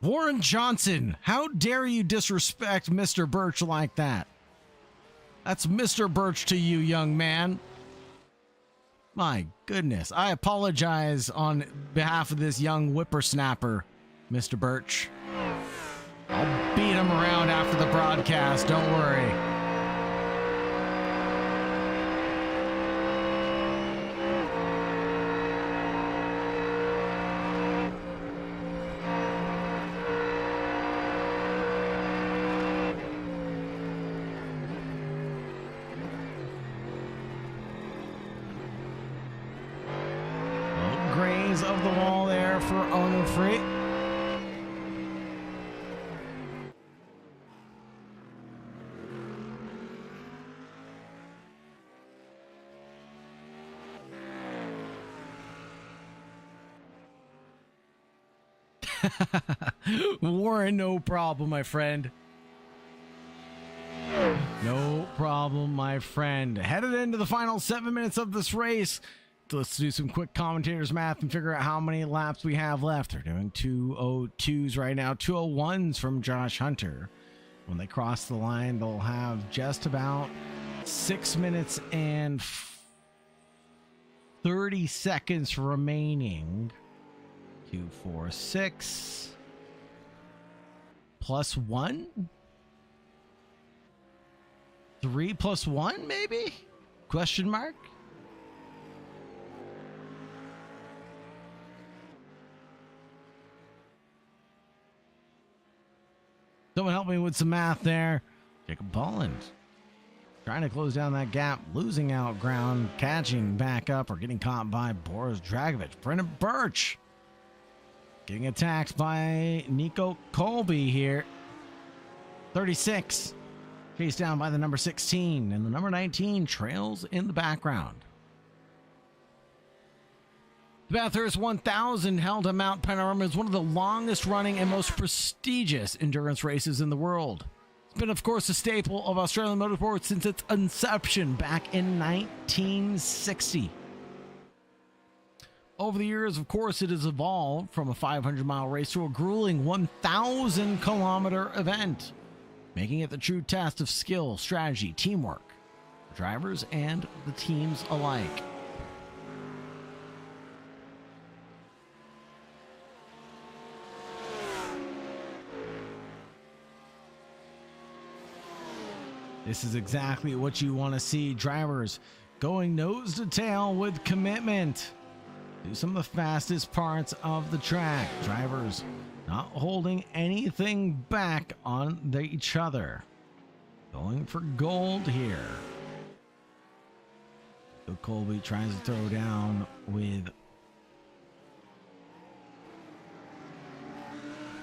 Warren Johnson, how dare you disrespect Mr. Birch like that? That's Mr. Birch to you, young man. My goodness, I apologize on behalf of this young whippersnapper, Mr. Birch. I'll beat him around after the broadcast, don't worry. Of the wall there for owner free. Warren, no problem, my friend. No problem, my friend. Headed into the final 7 minutes of this race. Let's do some quick commentators math and figure out how many laps we have left. They're doing 2:02s right now, 2:01s from Josh Hunter. When they cross the line, they'll have just about 6 minutes and 30 seconds remaining. 2:46 plus 1? 3 plus 1, maybe? Question mark? Someone help me with some math there. Jacob Bolland trying to close down that gap, losing out ground, catching back up, or getting caught by Boris Dragovich. Brendan Birch getting attacked by Nico Colby here. 36 chased down by the number 16, and the number 19 trails in the background. The Bathurst 1000 held at Mount Panorama is one of the longest running and most prestigious endurance races in the world. It's been, of course, a staple of Australian motorsport since its inception back in 1960. Over the years, of course, it has evolved from a 500-mile race to a grueling 1,000-kilometer event, making it the true test of skill, strategy, teamwork for drivers and the teams alike. This is exactly what you want to see. Drivers going nose to tail with commitment. Do some of the fastest parts of the track. Drivers not holding anything back on each other. Going for gold here. So Colby tries to throw down with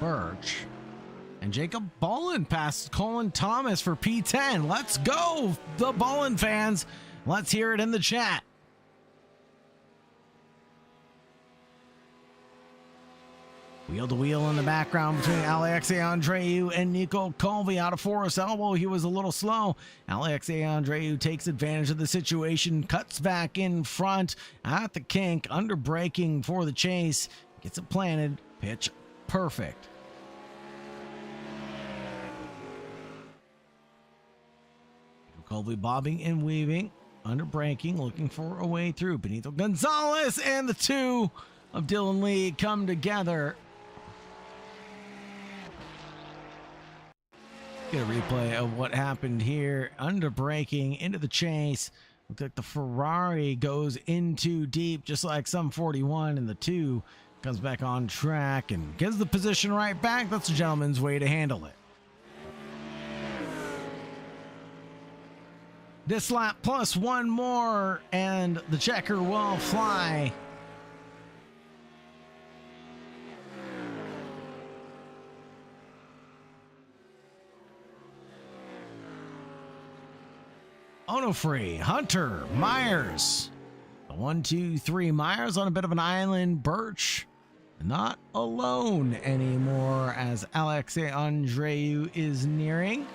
Birch. And Jacob Bullen passed Colin Thomas for P10. Let's go, the Bullen fans. Let's hear it in the chat. Wheel to wheel in the background between Alexei Andreu and Nico Colby. Out of Forrest Elbow, he was a little slow. Alexei Andreu takes advantage of the situation, cuts back in front at the kink, under braking for the chase, gets it planted, pitch perfect. Colby bobbing and weaving, under braking, looking for a way through. Benito Gonzalez and the two of Dylan Lee come together. Get a replay of what happened here. Under braking into the chase. Looks like the Ferrari goes in too deep, just like some 41, and the two comes back on track and gives the position right back. That's a gentleman's way to handle it. This lap plus one more, and the checker will fly. Onofre, Hunter, Myers. The 1, 2, 3. Myers on a bit of an island. Birch not alone anymore as Alexei Andreu is nearing.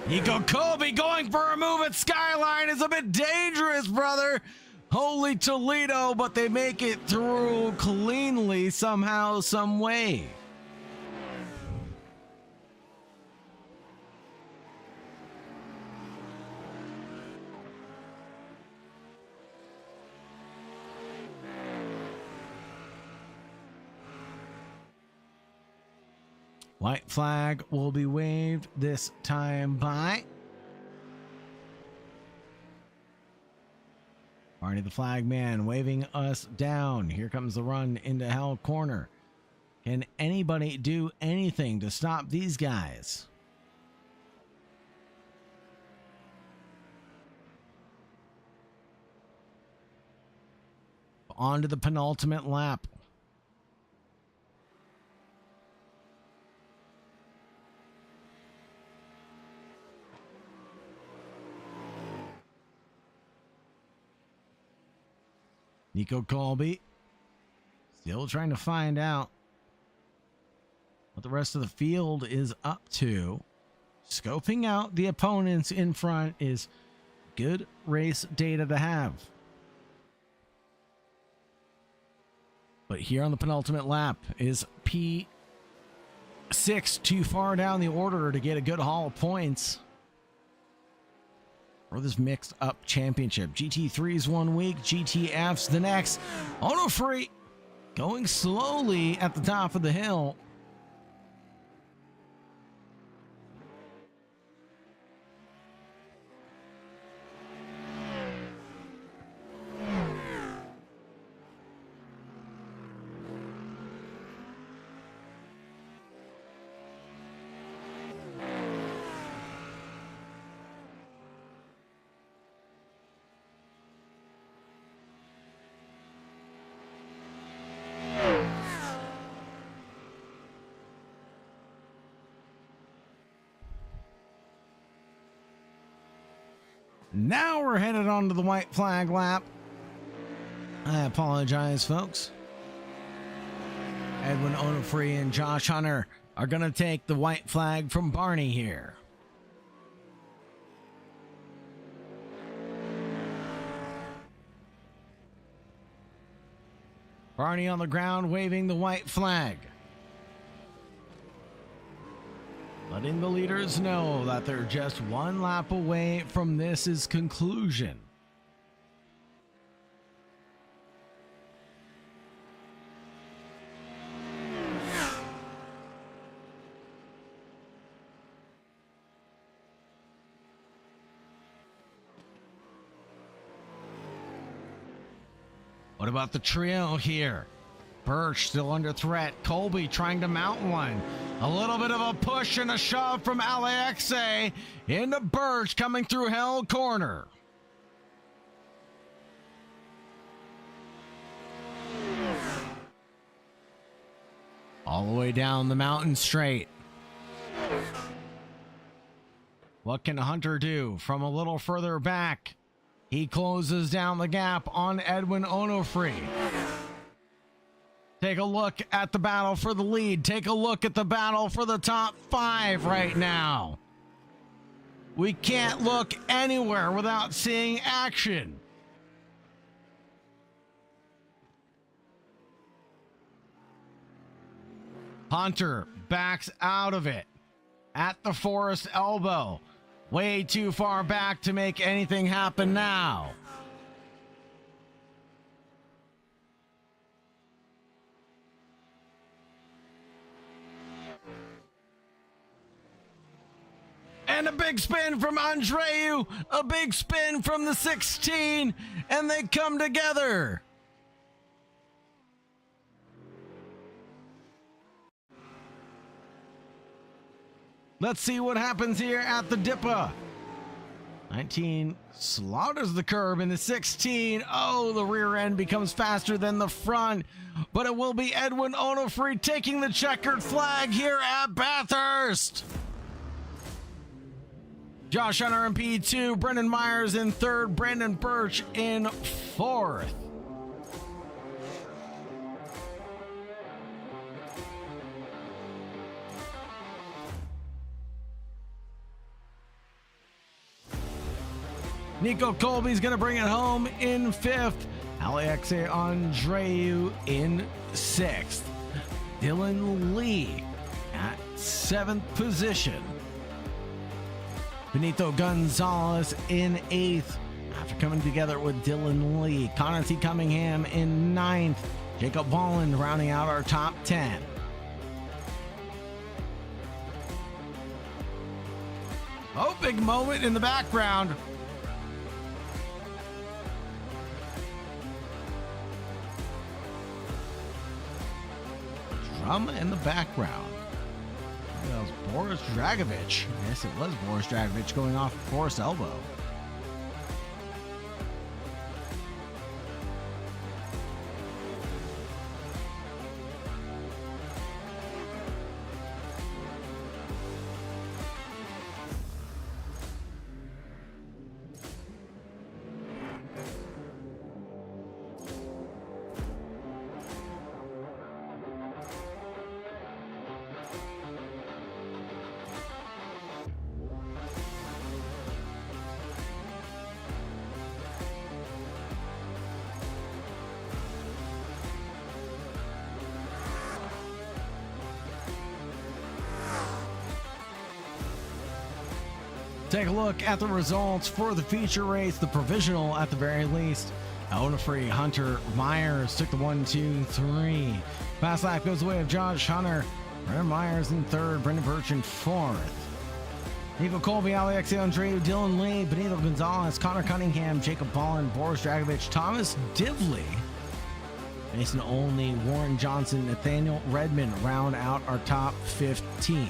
Nico Colby going for a move at Skyline is a bit dangerous, brother. Holy Toledo, but they make it through cleanly somehow, some way. White flag will be waved this time by Barney the flag man waving us down. Here comes the run into Hell Corner. Can anybody do anything to stop these guys? On to the penultimate lap. Nico Colby still trying to find out what the rest of the field is up to. Scoping out the opponents in front is good race data to have. But here on the penultimate lap is P6 too far down the order to get a good haul of points for this mixed up championship. GT3's 1 week, GTF's the next. Onofre going slowly at the top of the hill. Now we're headed on to the white flag lap. I apologize, folks. Edwin Onofre and Josh Hunter are going to take the white flag from Barney here. Barney on the ground waving the white flag, letting the leaders know that they're just one lap away from this conclusion. What about the trio here? Birch still under threat. Colby trying to mount one. A little bit of a push and a shove from Alexe into Birch coming through Hell Corner. All the way down the mountain straight. What can Hunter do from a little further back? He closes down the gap on Edwin Onofre. Take a look at the battle for the lead. Take a look at the battle for the top 5 right now. We can't look anywhere without seeing action. Hunter backs out of it at the forest elbow. Way too far back to make anything happen now. And a big spin from Andreu, a big spin from the 16, and they come together. Let's see what happens here at the Dippa. 19 slaughters the curb in the 16. Oh, the rear end becomes faster than the front, but it will be Edwin Onofre taking the checkered flag here at Bathurst. Josh Hunter in P2, Brendan Myers in 3rd, Brandon Birch in 4th. Nico Colby's going to bring it home in 5th. Alexe Andreu in 6th. Dylan Lee at 7th position. Benito Gonzalez in 8th after coming together with Dylan Lee. Connor T. Cunningham in 9th. Jacob Bolland rounding out our top 10. Oh, big moment in the background. Drama in the background. That was Boris Dragovich. Yes, it was Boris Dragovich going off Forest elbow. Take a look at the results for the feature race, the provisional at the very least. Onofre, Hunter, Myers took the 1, 2, 3. Fast lap goes the way of Josh Hunter. Brendan Myers in 3rd, Brendan Birch in 4th. Nico Colby, Alexe Andreu, Dylan Lee, Benito Gonzalez, Connor Cunningham, Jacob Bolland, Boris Dragovich, Thomas Dibley, Mason Olney, Warren Johnson, Nathaniel Redmond round out our top 15.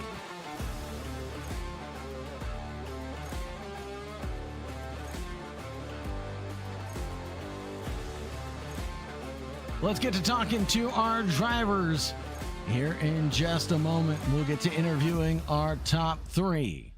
Let's get to talking to our drivers here in just a moment. We'll get to interviewing our top 3.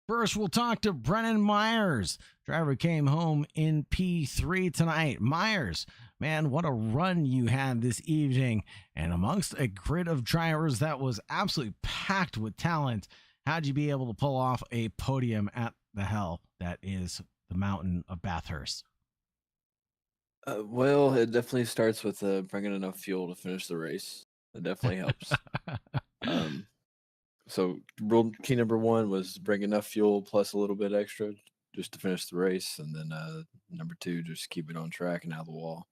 First, we'll talk to Brennan Myers. Driver came home in P3 tonight. Myers, man, what a run you had this evening. And amongst a grid of drivers that was absolutely packed with talent, how'd you be able to pull off a podium at the hell that is the mountain of Bathurst? Well, it definitely starts with bringing enough fuel to finish the race. It definitely helps. So rule key number 1 was bring enough fuel plus a little bit extra just to finish the race. And then number 2, just keep it on track and out of the wall.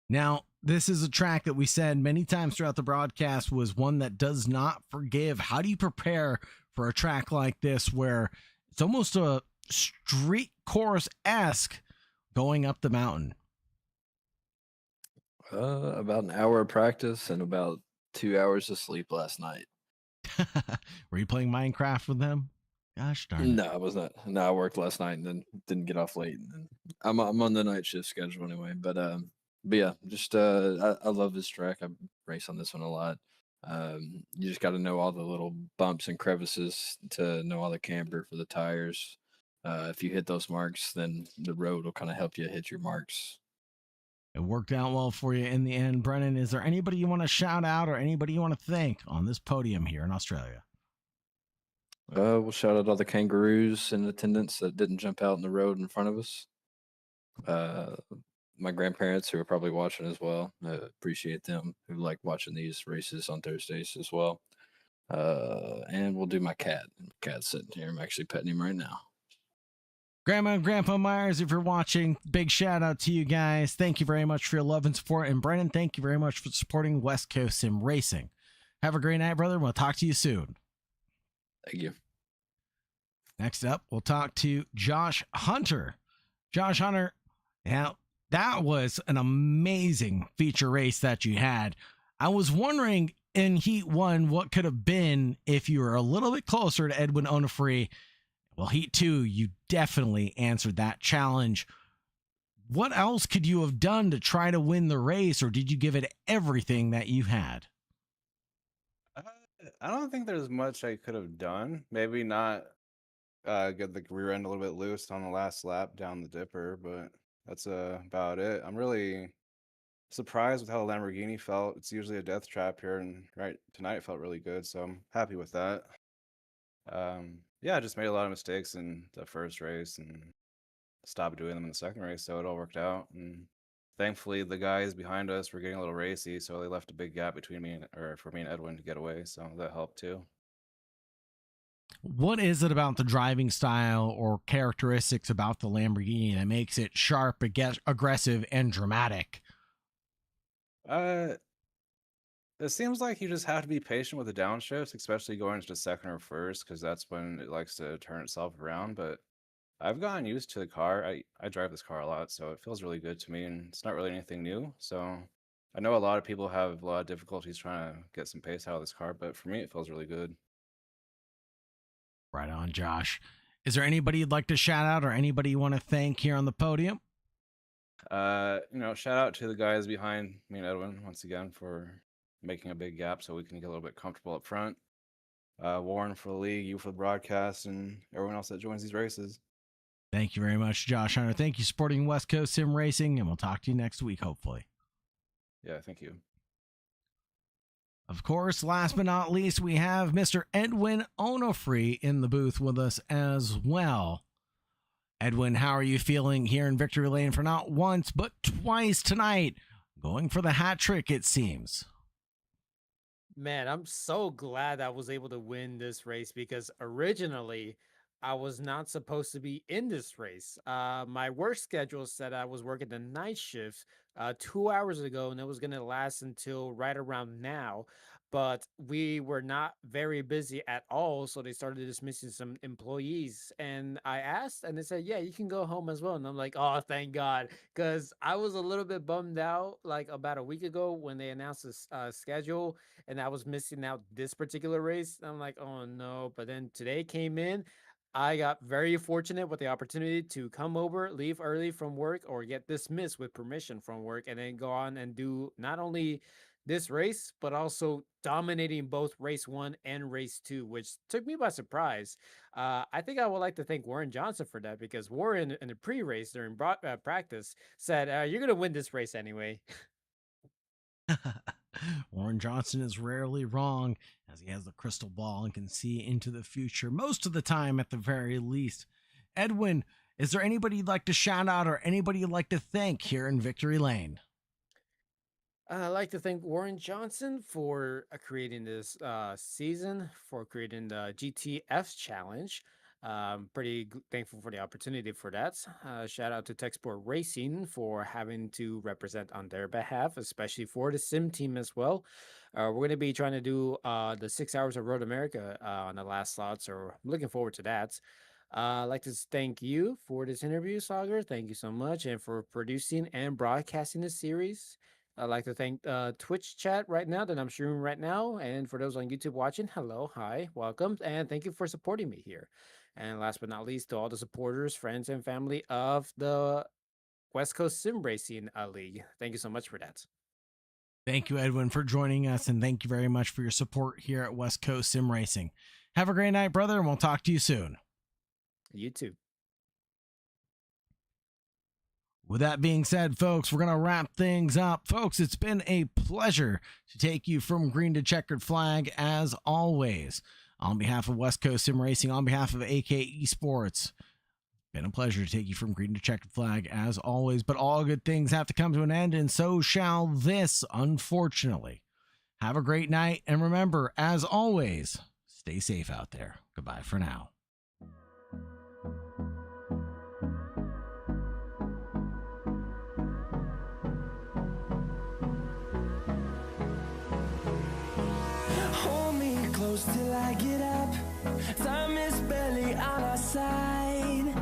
Now, this is a track that we said many times throughout the broadcast was one that does not forgive. How do you prepare for a track like this where it's almost a street course-esque going up the mountain? About an hour of practice and about 2 hours of sleep last night. Were you playing Minecraft with them? Gosh darn it. No, I was not. No, I worked last night and then didn't get off late. And then I'm on the night shift schedule anyway. But yeah, just I love this track. I race on this one a lot. You just got to know all the little bumps and crevices to know all the camber for the tires. If you hit those marks, then the road will kind of help you hit your marks. It worked out well for you in the end. Brennan, is there anybody you want to shout out or anybody you want to thank on this podium here in Australia? We'll shout out all the kangaroos in attendance that didn't jump out in the road in front of us. My grandparents who are probably watching as well. Appreciate them who like watching these races on Thursdays as well. And we'll do my cat. My cat's sitting here. I'm actually petting him right now. Grandma and Grandpa Myers, if you're watching, big shout out to you guys. Thank you very much for your love and support. And Brennan, thank you very much for supporting West Coast Sim Racing. Have a great night, brother. We'll talk to you soon. Thank you. Next up, we'll talk to Josh Hunter. Josh Hunter, now that was an amazing feature race that you had. I was wondering in Heat 1 what could have been if you were a little bit closer to Edwin Onofre. Well, Heat 2, you definitely answered that challenge. What else could you have done to try to win the race, or did you give it everything that you had? I don't think there's much I could have done. Maybe not get the rear end a little bit loose on the last lap down the dipper, but that's about it. I'm really surprised with how the Lamborghini felt. It's usually a death trap here, and right tonight it felt really good, so I'm happy with that. Yeah, I just made a lot of mistakes in the first race and stopped doing them in the second race, so it all worked out. And thankfully, the guys behind us were getting a little racy, so they left a big gap between for me and Edwin to get away, so that helped too. What is it about the driving style or characteristics about the Lamborghini that makes it sharp, aggressive, and dramatic? It seems like you just have to be patient with the downshifts, especially going into second or first, because that's when it likes to turn itself around. But I've gotten used to the car. I drive this car a lot, so it feels really good to me, and it's not really anything new. So I know a lot of people have a lot of difficulties trying to get some pace out of this car, but for me, it feels really good. Right on, Josh. Is there anybody you'd like to shout out or anybody you want to thank here on the podium? Shout out to the guys behind me and Edwin once again for making a big gap so we can get a little bit comfortable up front. Warren for the league, you for the broadcast, and everyone else that joins these races. Thank you very much, Josh Hunter. Thank you, supporting West Coast Sim Racing, and we'll talk to you next week, hopefully. Yeah, thank you. Of course, last but not least, we have Mr. Edwin Onofre in the booth with us as well. Edwin, how are you feeling here in Victory Lane for not once, but twice tonight? Going for the hat trick, it seems. Man, I'm so glad I was able to win this race because originally I was not supposed to be in this race. My work schedule said I was working the night shift 2 hours ago, and it was going to last until right around now. But we were not very busy at all, so they started dismissing some employees. And I asked, and they said, "Yeah, you can go home as well." And I'm like, "Oh, thank God," because I was a little bit bummed out like about a week ago when they announced this schedule, and I was missing out this particular race. I'm like, "Oh no!" But then today came in. I got very fortunate with the opportunity to come over, leave early from work, or get dismissed with permission from work, and then go on and do not only this race, but also dominating both race 1 and race 2, which took me by surprise. I think I would like to thank Warren Johnson for that because Warren in the pre-race during practice said, "You're going to win this race anyway." Warren Johnson is rarely wrong, as he has the crystal ball and can see into the future most of the time at the very least. Edwin, is there anybody you'd like to shout out or anybody you'd like to thank here in Victory Lane? I'd like to thank Warren Johnson for creating this season, for creating the GTF challenge. Pretty thankful for the opportunity for that. Shout out to Tech Sport Racing for having to represent on their behalf, especially for the sim team as well. We're going to be trying to do the 6 hours of Road America on the last slot, so I'm looking forward to that. I'd like to thank you for this interview, Sagar. Thank you so much, and for producing and broadcasting this series. I'd like to thank Twitch chat right now that I'm streaming right now, and for those on YouTube watching, hello, hi, welcome, and thank you for supporting me here. And last but not least, to all the supporters, friends, and family of the West Coast Sim Racing League. Thank you so much for that. Thank you, Edwin, for joining us, and thank you very much for your support here at West Coast Sim Racing. Have a great night, brother, and we'll talk to you soon. You too. With that being said, folks, we're going to wrap things up. Folks, it's been a pleasure to take you from green to checkered flag, as always. On behalf of West Coast Sim Racing, on behalf of AK Esports, been a pleasure to take you from green to checkered flag, as always. But all good things have to come to an end, and so shall this, unfortunately. Have a great night, and remember, as always, stay safe out there. Goodbye for now. Hold me close till I get up. Time is barely on our side.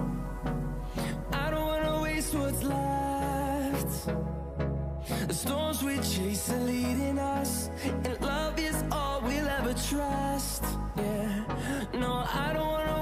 I don't wanna waste what's left. The storms we chase are leading us, and love is all we'll ever trust. Yeah, no, I don't wanna